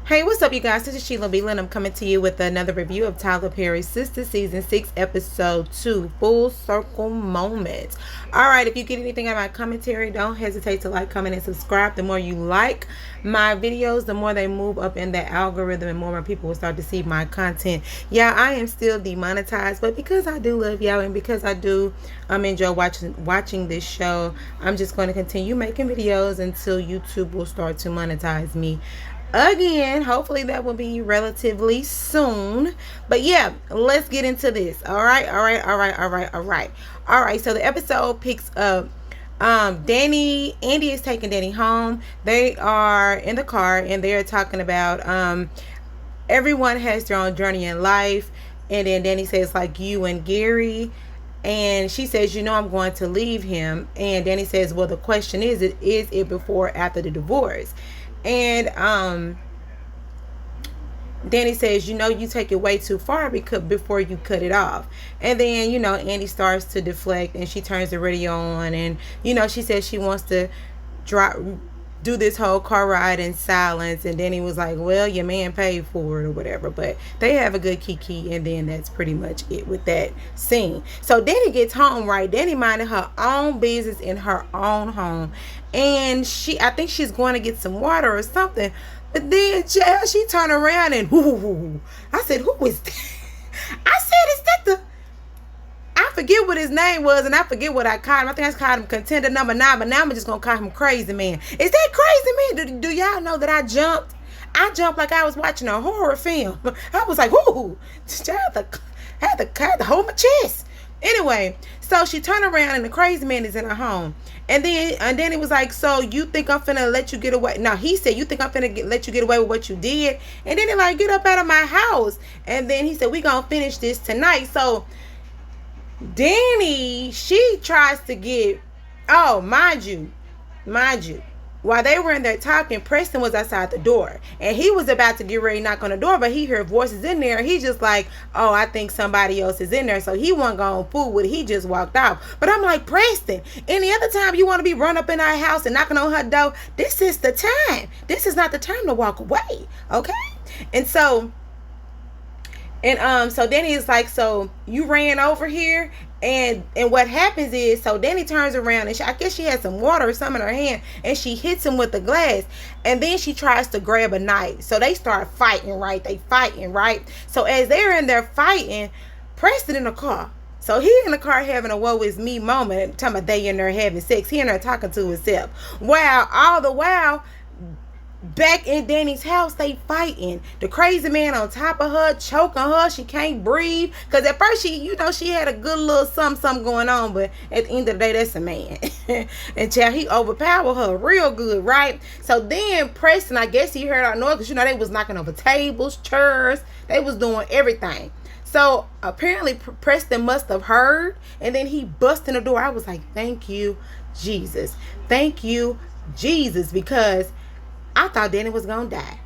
Hey, what's up, you guys? This is Sheila B. Lynn. I'm coming to you with another review of Tyler Perry's Sistas Season 6, Episode 2, Full Circle Moments. Alright, if you get anything out of my commentary, don't hesitate to like, comment, and subscribe. The more you like my videos, the more they move up in the algorithm and more people will start to see my content. Yeah, I am still demonetized, but because I do love y'all and because I do enjoy watching this show, I'm just going to continue making videos until YouTube will start to monetize me again. Hopefully that will be relatively soon, but yeah, let's get into this. All right. So the episode picks up Andy is taking Danny home. They are in the car and they're talking about everyone has their own journey in life, and then Danny says, like, you and Gary, and she says, I'm going to leave him, and Danny says, well, the question is it before or after the divorce? And Danny says, you take it way too far before you cut it off. And then, Andy starts to deflect and she turns the radio on, and, she says she wants to do this whole car ride in silence. And Danny was like, well, your man paid for it or whatever. But they have a good kiki, and then that's pretty much it with that scene. So Danny gets home, right? Danny minded her own business in her own home. And I think she's going to get some water or something. But then, child, she turned around and I said, who is that? I said, is that the... I forget what his name was, and I forget what I called him. I think I called him Contender Number 9, but now I'm just going to call him Crazy Man. Is that Crazy Man? Do y'all know that I jumped? I jumped like I was watching a horror film. I was like, ooh, child, I had to hold my chest. Anyway, so she turned around and the Crazy Man is in her home. And then it was like, so you think I'm finna let you get away? No, he said, you think I'm finna let you get away with what you did? And then he like, get up out of my house. And then he said, we gonna finish this tonight. So Danny, she tries to get, mind you, while they were in there talking, Preston was outside the door, and he was about to get ready to knock on the door, but he heard voices in there. He just like, I think somebody else is in there. So he wasn't going to fool with it. He just walked out. But I'm like, Preston, any other time you want to be run up in our house and knocking on her door, this is the time. This is not the time to walk away. Okay? And so Danny is like, so you ran over here, and what happens is, so Danny turns around and I guess she has some water or something in her hand, and she hits him with the glass, and then she tries to grab a knife. So they start fighting, right? So as they're in there fighting, Preston in the car. So he in the car having a woe is me moment, talking about they in there having sex. He in there talking to himself. Wow, all the while, back in Danny's house, they fighting. The Crazy Man on top of her, choking her. She can't breathe. Because at first, she had a good little something going on. But at the end of the day, that's a man. And child, he overpowered her real good, right? So then Preston, I guess he heard our noise. Because, they was knocking over tables, chairs. They was doing everything. So apparently, Preston must have heard. And then he busted in the door. I was like, thank you, Jesus. Thank you, Jesus. Because I thought Danny was going to die.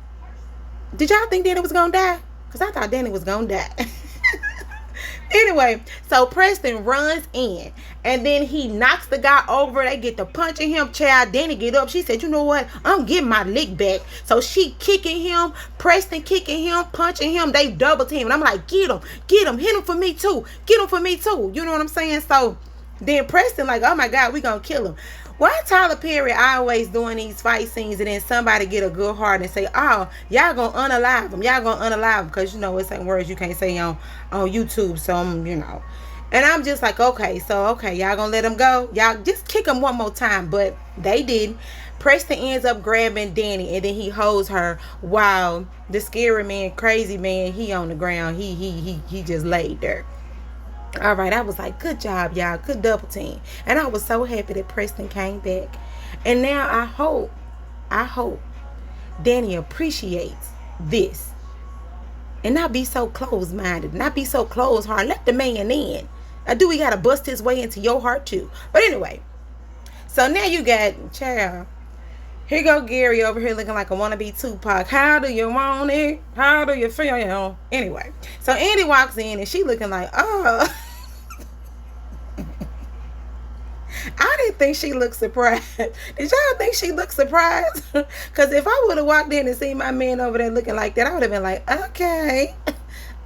Did y'all think Danny was going to die? Because I thought Danny was going to die. Anyway, so Preston runs in. And then he knocks the guy over. They get to punching him. Child, Danny get up. She said, you know what? I'm getting my lick back. So she kicking him. Preston kicking him. Punching him. They double team. And I'm like, get him. Hit him for me too. Get him for me too. You know what I'm saying? So then Preston like, oh my God, we going to kill him. Why Tyler Perry always doing these fight scenes and then somebody get a good heart and say, y'all gonna unalive him. Y'all gonna unalive him. Because, it's some words you can't say on YouTube. So, And I'm just like, okay, y'all gonna let him go? Y'all just kick him one more time. But they didn't. Preston ends up grabbing Danny, and then he holds her while the scary man, Crazy Man, he on the ground. He just laid there. All right, I was like, good job, y'all. Good double team. And I was so happy that Preston came back. And now I hope Danny appreciates this. And not be so closed-minded. Not be so closed-hearted. Let the man in. I do, we got to bust his way into your heart, too. But anyway. So now you got, child. Here go Gary over here looking like a wannabe Tupac. How do you want it? How do you feel? Anyway, so Andy walks in and she looking like, I didn't think she looked surprised. Did y'all think she looked surprised? Because if I would have walked in and seen my man over there looking like that, I would have been like, okay,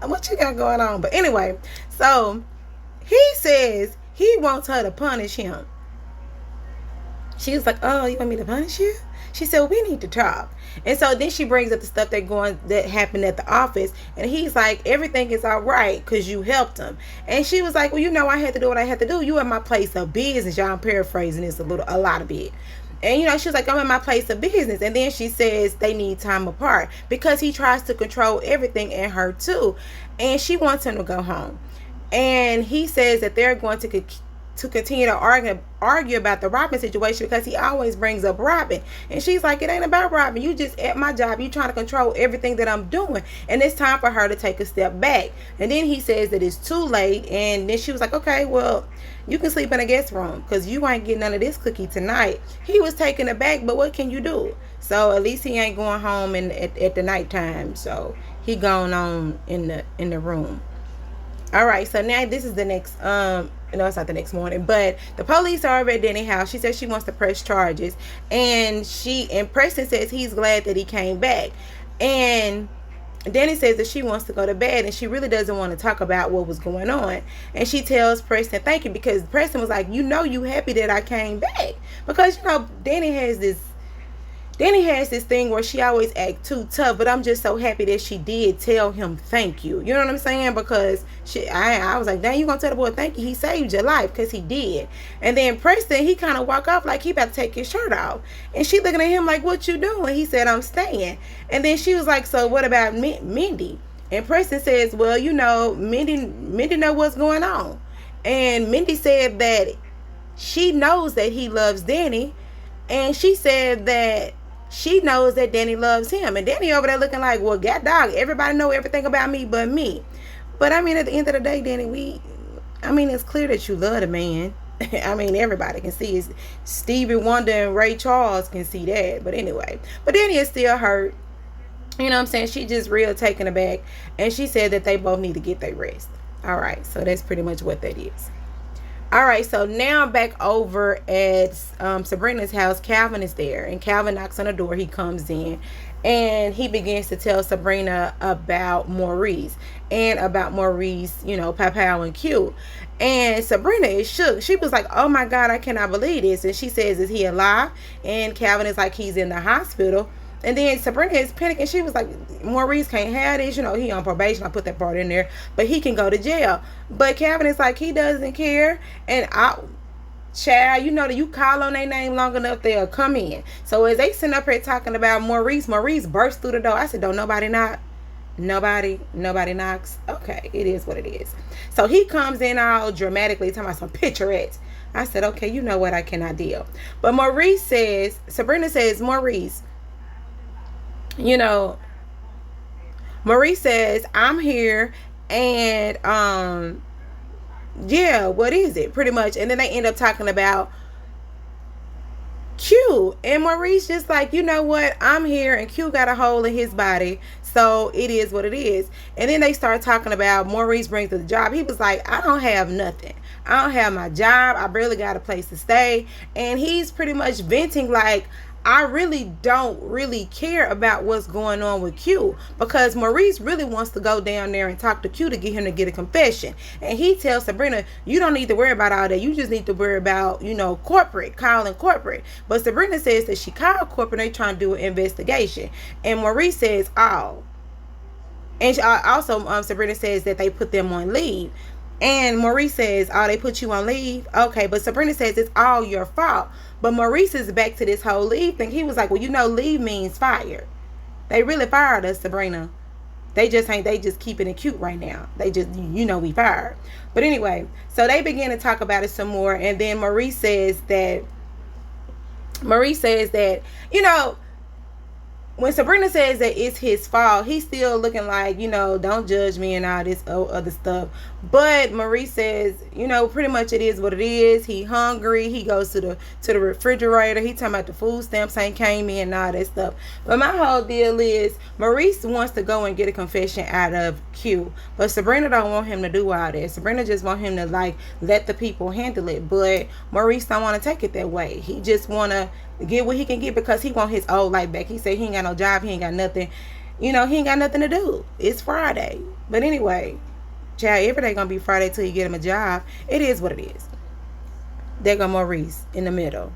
what you got going on? But anyway, so he says he wants her to punish him. She was like, oh, you want me to punish you? She said, we need to talk. And so then she brings up the stuff that happened at the office. And he's like, everything is all right because you helped him. And she was like, well, you know, I had to do what I had to do. You at my place of business. Y'all, I'm paraphrasing this a lot of it. And, you know, she was like, I'm in my place of business. And then she says they need time apart because he tries to control everything and her too. And she wants him to go home. And he says that they're going to continue to argue about the Robin situation because he always brings up Robin. And she's like, it ain't about Robin. You just at my job. You trying to control everything that I'm doing. And it's time for her to take a step back. And then he says that it's too late. And then she was like, okay, well, you can sleep in a guest room because you ain't getting none of this cookie tonight. He was taken aback, but what can you do? So at least he ain't going home at the nighttime. So he going on in the room. All right, so now this is the next, no, it's not the next morning, but the police are at Denny's house. She says she wants to press charges, and Preston says he's glad that he came back, and Danny says that she wants to go to bed, and she really doesn't want to talk about what was going on, and she tells Preston thank you, because Preston was like, you know, you happy that I came back, because, you know, Danny has this thing where she always act too tough, but I'm just so happy that she did tell him thank you. You know what I'm saying? Because I was like, dang, you gonna tell the boy thank you? He saved your life, because he did. And then Preston, he kind of walk off like he about to take his shirt off. And she looking at him like, what you doing? He said, I'm staying. And then she was like, so what about Mindy? And Preston says, well, you know, Mindy know what's going on. And Mindy said that she knows that he loves Danny. And she said that she knows that Danny loves him. And Danny over there looking like, well, god dog, everybody know everything about me but me. But I mean, at the end of the day, Danny, it's clear that you love the man. I mean, everybody can see it. Stevie Wonder and Ray Charles can see that. But anyway, but Danny is still hurt. You know what I'm saying? She just real taken aback. And she said that they both need to get their rest. All right, so that's pretty much what that is. All right, so now back over at Sabrina's house. Calvin is there, and Calvin knocks on the door. He comes in, and he begins to tell Sabrina about Maurice, and about Maurice, you know, Pow and Q. And Sabrina is shook. She was like, oh my God, I cannot believe this. And she says, is he alive? And Calvin is like, he's in the hospital. And then Sabrina is panicking. She was like, Maurice can't have this. You know, he on probation. I put that part in there. But he can go to jail. But Calvin is like, he doesn't care. And child, you know that you call on their name long enough, they'll come in. So as they sitting up here talking about Maurice burst through the door. I said, don't nobody knock? Nobody knocks? Okay, it is what it is. So he comes in all dramatically talking about some picturettes. I said, okay, you know what? I cannot deal. But Sabrina says, Maurice, you know, Maurice says, I'm here, and yeah, what is it? Pretty much. And then they end up talking about Q, and Maurice just like, you know what, I'm here, and Q got a hole in his body, so it is what it is. And then they start talking about Maurice brings to the job. He was like, I don't have nothing. I don't have my job. I barely got a place to stay. And he's pretty much venting like, I really don't really care about what's going on with Q, because Maurice really wants to go down there and talk to Q to get him to get a confession. And he tells Sabrina, you don't need to worry about all that. You just need to worry about, you know, calling corporate. But Sabrina says that she called corporate and they trying to do an investigation. And Maurice says, oh. And also Sabrina says that they put them on leave. And Maurice says, oh, they put you on leave? Okay, but Sabrina says it's all your fault. But Maurice is back to this whole leave thing. He was like, well, you know, leave means fired. They really fired us, Sabrina. They just keeping it cute right now. They just, you know, we fired. But anyway, so they begin to talk about it some more. And then Maurice says that, you know, when Sabrina says that it's his fault, he's still looking like, don't judge me and all this other stuff. But Maurice says, pretty much it is what it is. He hungry. He goes to the refrigerator. He talking about the food stamps ain't came in and all that stuff. But my whole deal is Maurice wants to go and get a confession out of Q. But Sabrina don't want him to do all that. Sabrina just want him to let the people handle it. But Maurice don't want to take it that way. He just want to get what he can get because he want his old life back. He said he ain't got no job. He ain't got nothing. He ain't got nothing to do. It's Friday. But anyway, child, every day gonna be Friday till you get him a job. It is what it is. There go Maurice in the middle.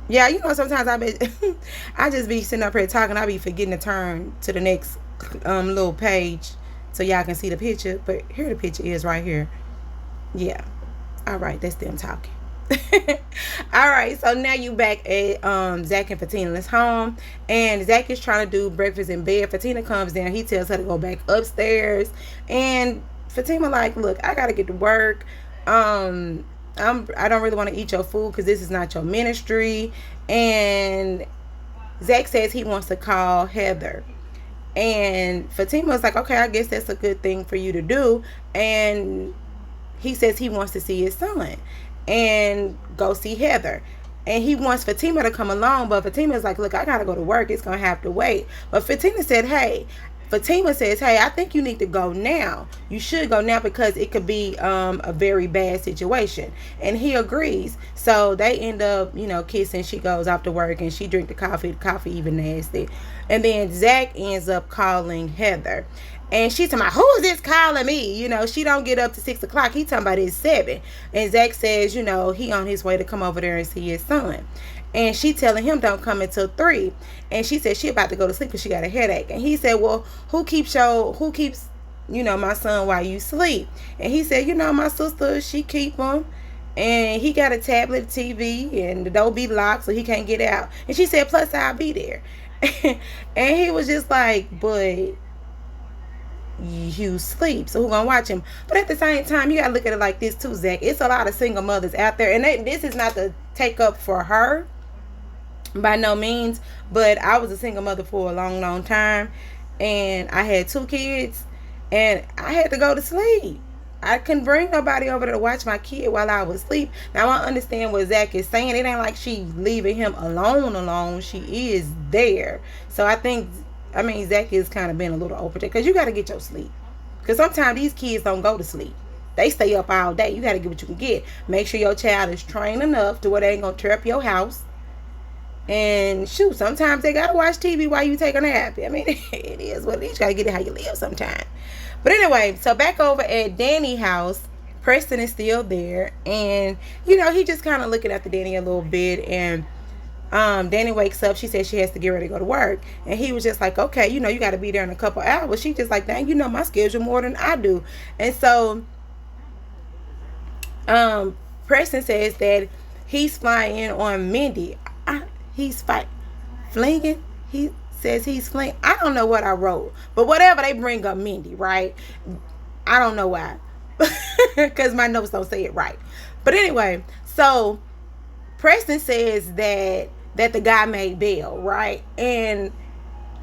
Yeah, sometimes I just be sitting up here talking. I be forgetting to turn to the next little page so y'all can see the picture. But here the picture is right here. Yeah. All right, that's them talking. All right, so now you back at Zach and Fatina's home, and Zach is trying to do breakfast in bed. Fatima comes down. He tells her to go back upstairs, and Fatima like, look, I gotta get to work. I don't really want to eat your food because this is not your ministry. And Zach says he wants to call Heather, and Fatima's like, okay, I guess that's a good thing for you to do. And he says he wants to see his son and go see Heather. And he wants Fatima to come along, but Fatima's like, look, I gotta go to work. It's gonna have to wait. But Fatima says, hey, I think you need to go now. You should go now because it could be a very bad situation. And he agrees. So they end up, kissing. She goes off to work and she drink the coffee. The coffee even nasty. And then Zach ends up calling Heather. And she's talking about, who is this calling me? She don't get up to 6 o'clock. He talking about it's 7. And Zach says, he on his way to come over there and see his son. And she telling him don't come until 3. And she said she about to go to sleep because she got a headache. And he said, well, who keeps my son while you sleep? And he said, my sister, she keep him. And he got a tablet, TV, and the door be locked so he can't get out. And she said, plus I'll be there. And he was just like, but you sleep, so who gonna watch him? But at the same time, you gotta look at it like this too, Zach. It's a lot of single mothers out there, and this is not to take up for her by no means, but I was a single mother for a long time, and I had 2 kids, and I had to go to sleep. I couldn't bring nobody over there to watch my kid while I was asleep. Now I understand what Zach is saying. It ain't like she leaving him alone. She is there. So Zach is kind of being a little overprotective because you got to get your sleep. Because sometimes these kids don't go to sleep. They stay up all day. You got to get what you can get. Make sure your child is trained enough to where they ain't going to tear up your house. And shoot, sometimes they got to watch TV while you take a nap. It is what it is. You got to get it how you live sometimes. But anyway, so back over at Danny's house, Preston is still there. And, he just kind of looking after Danny a little bit. And Danny wakes up. She says she has to get ready to go to work, and he was just like, okay, you got to be there in a couple hours. She just like, dang, my schedule more than I do. And so Preston says that he's flying in on Mindy. He's flinging. He says he's flinging. I don't know what I wrote, but whatever, they bring up Mindy, right? I don't know why, because my notes don't say it right. But anyway, so Preston says that the guy made bail, right? And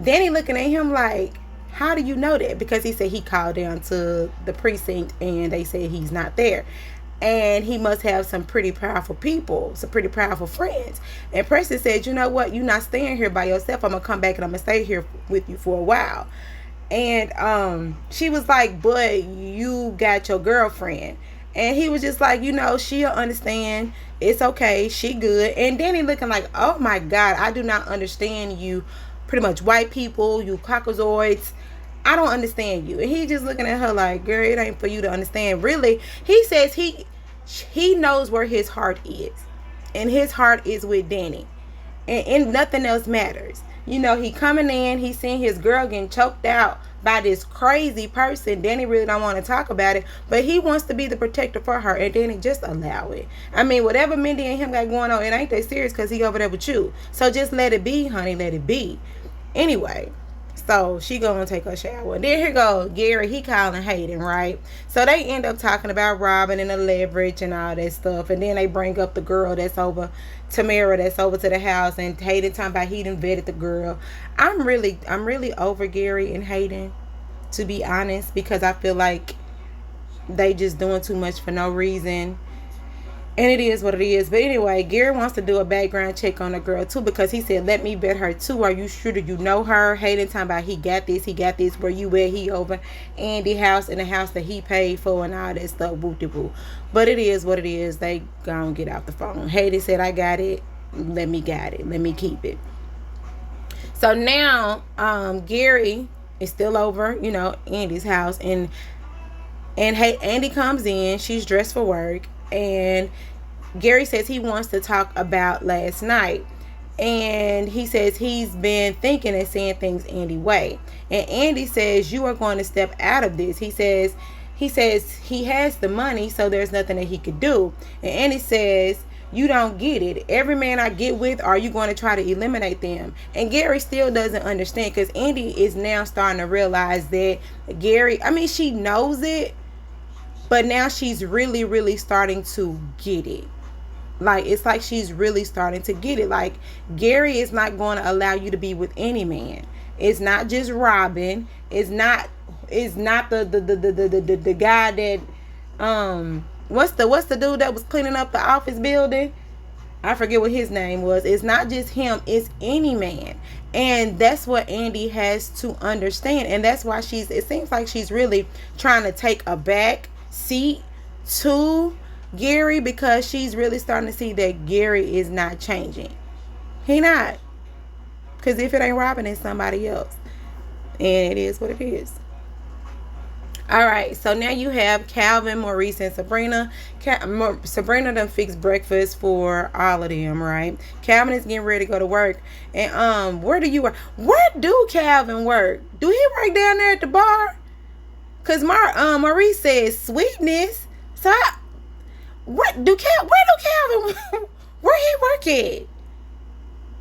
Danny looking at him like, how do you know that? Because he said he called down to the precinct and they said he's not there. And he must have some pretty powerful people, some pretty powerful friends. And Preston said, you know what? You're not staying here by yourself. I'm going to come back and I'm going to stay here with you for a while. And she was like, but you got your girlfriend. And he was just like, she'll understand. It's okay. She good. And Danny looking like, oh my God, I do not understand you. Pretty much white people, you caucasoids. I don't understand you. And he just looking at her like, girl, it ain't for you to understand. Really, he says he knows where his heart is. And his heart is with Danny. And nothing else matters. He coming in, he seeing his girl getting choked out by this crazy person. Danny really don't want to talk about it, but he wants to be the protector for her, and Danny just allow it. Whatever Mindy and him got going on, it ain't that serious because he over there with you. So just let it be, honey, let it be. Anyway, So she gonna take a shower. Then here go Gary. He calling Hayden, right? So they end up talking about robbing and the leverage and all that stuff. And then they bring up the girl that's over, Tamara, that's over to the house. And Hayden talking about he done vetted the girl. I'm really over Gary and Hayden, to be honest, because I feel like they just doing too much for no reason. And it is what it is. But anyway, Gary wants to do a background check on the girl too, because he said, let me vet her too. Are you sure? Do you know her? Hayden talking about he got this. Where you at? He over Andy house, in the house that he paid for and all that stuff. Woo-de-woo. But it is what it is. They gonna get out the phone. Hayden said, I got it. Let me got it. Let me keep it. So now Gary is still over, Andy's house. And hey, Andy comes in. She's dressed for work. And Gary says he wants to talk about last night. And he says he's been thinking and saying things Andy way. And Andy says, you are going to step out of this. He says he has the money, so there's nothing that he could do. And Andy says, you don't get it. Every man I get with, are you going to try to eliminate them? And Gary still doesn't understand, because Andy is now starting to realize that Gary, she knows it, but now she's really, really starting to get it. Like, it's like she's really starting to get it. Like, Gary is not going to allow you to be with any man. It's not just Robin. It's not the guy that what's the dude that was cleaning up the office building? I forget what his name was. It's not just him, it's any man. And that's what Andy has to understand. And that's why it seems like she's really trying to take a back seat to Gary, because she's really starting to see that Gary is not changing. He not. Because if it ain't Robin, it's somebody else. And it is what it is. Alright, so now you have Calvin, Maurice, and Sabrina. Sabrina done fixed breakfast for all of them, right? Calvin is getting ready to go to work. And where do you work? Where do Calvin work? Do he work down there at the bar? Because Maurice says sweetness. So where do Calvin where he work at?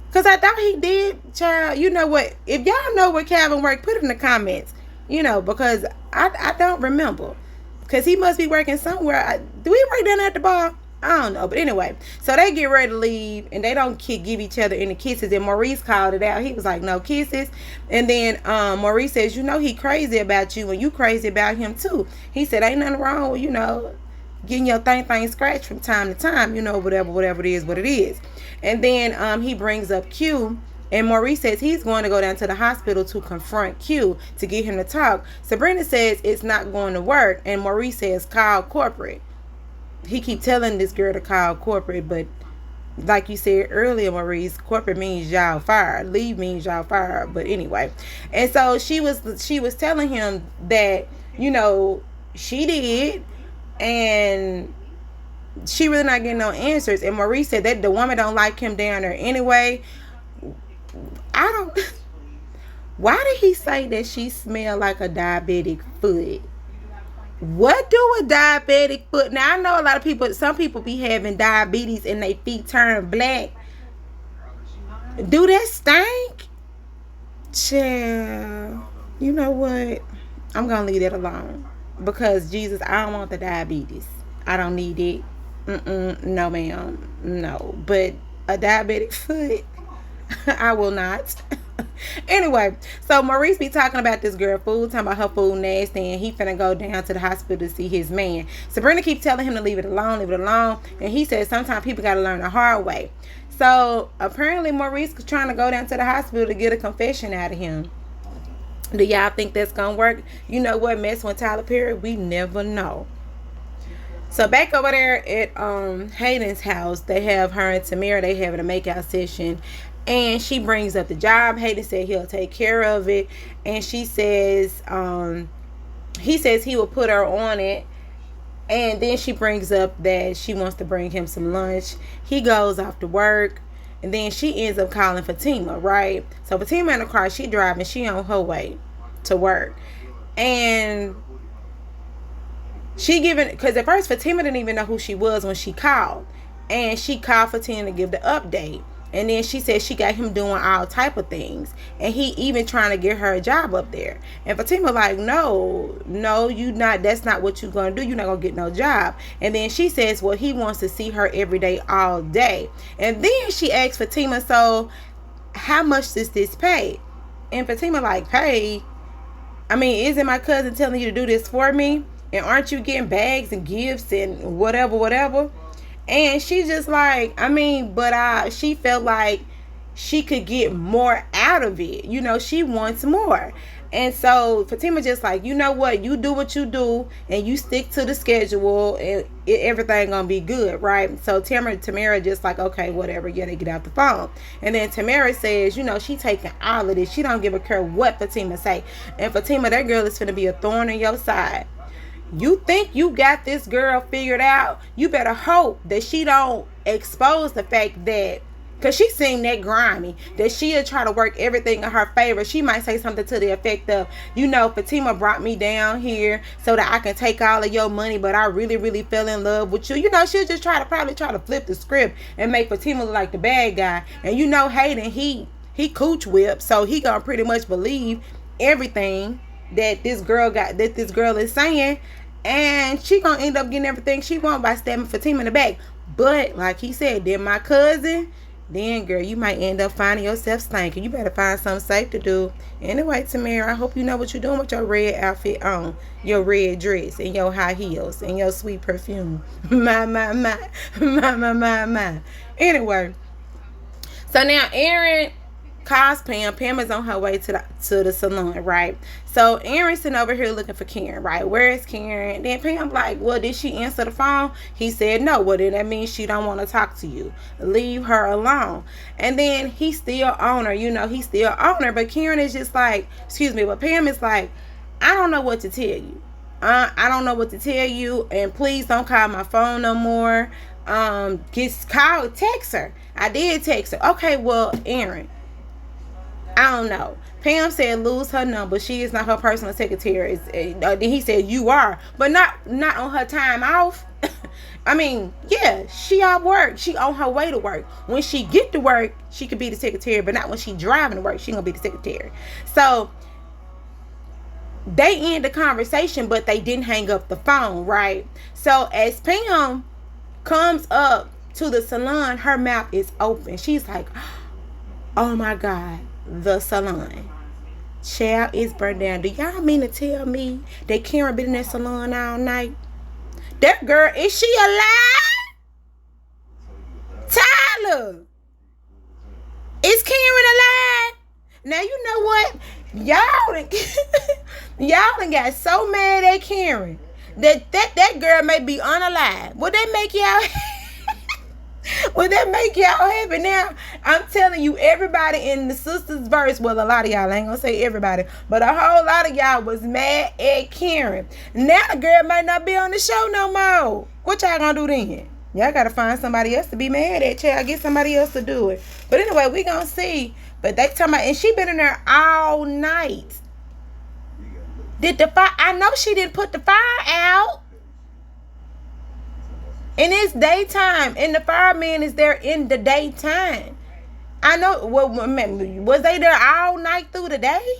Because I thought he did, child. You know what? If y'all know where Calvin work, put it in the comments. Because I don't remember. Because he must be working somewhere. Do he work down at the bar? I don't know. But anyway, so they get ready to leave, and they don't give each other any kisses. And Maurice called it out. He was like, no kisses. And then Maurice says, he crazy about you, and you crazy about him too. He said, ain't nothing wrong with, getting your thing scratched from time to time, whatever it is, what it is. And then he brings up Q. And Maurice says he's going to go down to the hospital to confront Q to get him to talk. Sabrina says it's not going to work. And Maurice says, call corporate. He keep telling this girl to call corporate, but like you said earlier, Maurice, corporate means y'all fired. Leave means y'all fired. But anyway. And so she was telling him that, she did, and she really not getting no answers. And Maurice said that the woman don't like him down there anyway. Why did he say that she smelled like a diabetic foot? What do a diabetic foot? Now, I know a lot of some people be having diabetes and their feet turn black. Do that stink? Child, you know what? I'm going to leave that alone. Because, Jesus, I don't want the diabetes. I don't need it. No, ma'am. No. But a diabetic foot, I will not. Anyway, so Maurice be talking about this girl food, talking about her food nasty, and he finna go down to the hospital to see his man. Sabrina keep telling him to leave it alone, and he says sometimes people gotta learn the hard way. So apparently Maurice is trying to go down to the hospital to get a confession out of him. Do y'all think that's gonna work? You know what, mess with Tyler Perry? We never know. So back over there at Hayden's house, they have her and Tamara, they having a makeout session. And she brings up the job. Hayden said he'll take care of it. And she says, he says he will put her on it. And then she brings up that she wants to bring him some lunch. He goes off to work. And then she ends up calling Fatima, right? So Fatima in the car, she driving. She on her way to work. And because at first Fatima didn't even know who she was when she called. And she called Fatima to give the update. And then she said she got him doing all type of things, and he even trying to get her a job up there. And Fatima like, no, you not. That's not what you gonna do. You're not gonna get no job. And then she says, well, he wants to see her every day, all day. And then she asks Fatima, so how much does this pay? And Fatima like, hey, I mean, isn't my cousin telling you to do this for me? And aren't you getting bags and gifts and whatever? And she just like, I mean, but she felt like she could get more out of it. You know, she wants more. And so Fatima just like, you know what? You do what you do and you stick to the schedule and everything gonna be good, right? So Tamara just like, okay, whatever. Yeah, they get out the phone. And then Tamara says, you know, she taking all of this. She don't give a care what Fatima say. And Fatima, that girl is finna be a thorn in your side. You think you got this girl figured out? You better hope that she don't expose the fact that, because she seemed that grimy, that she'll try to work everything in her favor. She might say something to the effect of, you know, Fatima brought me down here so that I can take all of your money, but I really, really fell in love with you. You know, she'll just probably try to flip the script and make Fatima look like the bad guy. And you know, Hayden, he cooch whipped, so he gonna pretty much believe everything that this girl is saying. And she gonna end up getting everything she want by stabbing Fatima in the back. But like he said, then my cousin, then girl, you might end up finding yourself stinking. You better find something safe to do. Anyway, Tamara, I hope you know what you're doing with your red outfit on, your red dress and your high heels and your sweet perfume. My. Anyway, so now Aaron calls Pam. Pam is on her way to the salon, right? So Aaron's sitting over here looking for Karen, right? Where is Karen? Then Pam like, well, did she answer the phone? He said no. Well, then that means she don't want to talk to you. Leave her alone. And then he's still on her, you know, he's still on her. But Karen is just like, excuse me, but Pam is like, I don't know what to tell you. I don't know what to tell you, and please don't call my phone no more. Text her. I did text her. Okay, well, Aaron, I don't know. Pam said lose her number. She is not her personal secretary. Then he said you are, but not on her time off. I mean, yeah, she off work. She on her way to work. When she get to work, she could be the secretary, but not when she driving to work. She gonna be the secretary. So they end the conversation, but they didn't hang up the phone, right? So as Pam comes up to the salon, her mouth is open. She's like, oh my God, the salon. Child is burned down. Do y'all mean to tell me that Karen been in that salon all night? That girl, is she alive? Tyler, is Karen alive? Now you know what? Y'all done got so mad at Karen that girl may be unalive. Would that make y'all would that make y'all happy? Now I'm telling you, everybody in the Sistas verse, well, a lot of y'all, I ain't gonna say everybody, but a whole lot of y'all was mad at Karen. Now the girl might not be on the show no more. What y'all gonna do then? Y'all gotta find somebody else to be mad at. Y'all get somebody else to do it. But anyway, we gonna see. But they talking about, and she been in there all night. Did the fire? I know she didn't put the fire out. And it's daytime, and the fireman is there in the daytime. I know. Well, was they there all night through the day?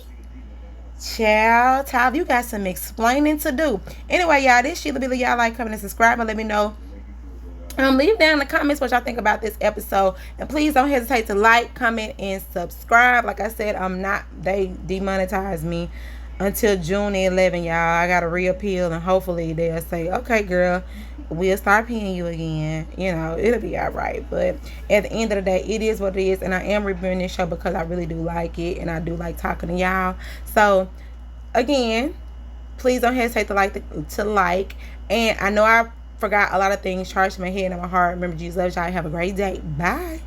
Child, Tyler, you got some explaining to do. Anyway, y'all, this Sheila Billy. Y'all like, comment, and subscribe, and let me know. Leave down in the comments what y'all think about this episode, and please don't hesitate to like, comment, and subscribe. Like I said, they demonetized me until June 11, y'all. I gotta reappeal, and hopefully they'll say, okay, girl, we'll start paying you again. You know, it'll be all right. But at the end of the day, it is what it is, and I am reviewing this show because I really do like it, and I do like talking to y'all. So again, please don't hesitate to like. And I know I forgot a lot of things charged in my head and my heart. Remember, Jesus loves y'all. Have a great day. Bye.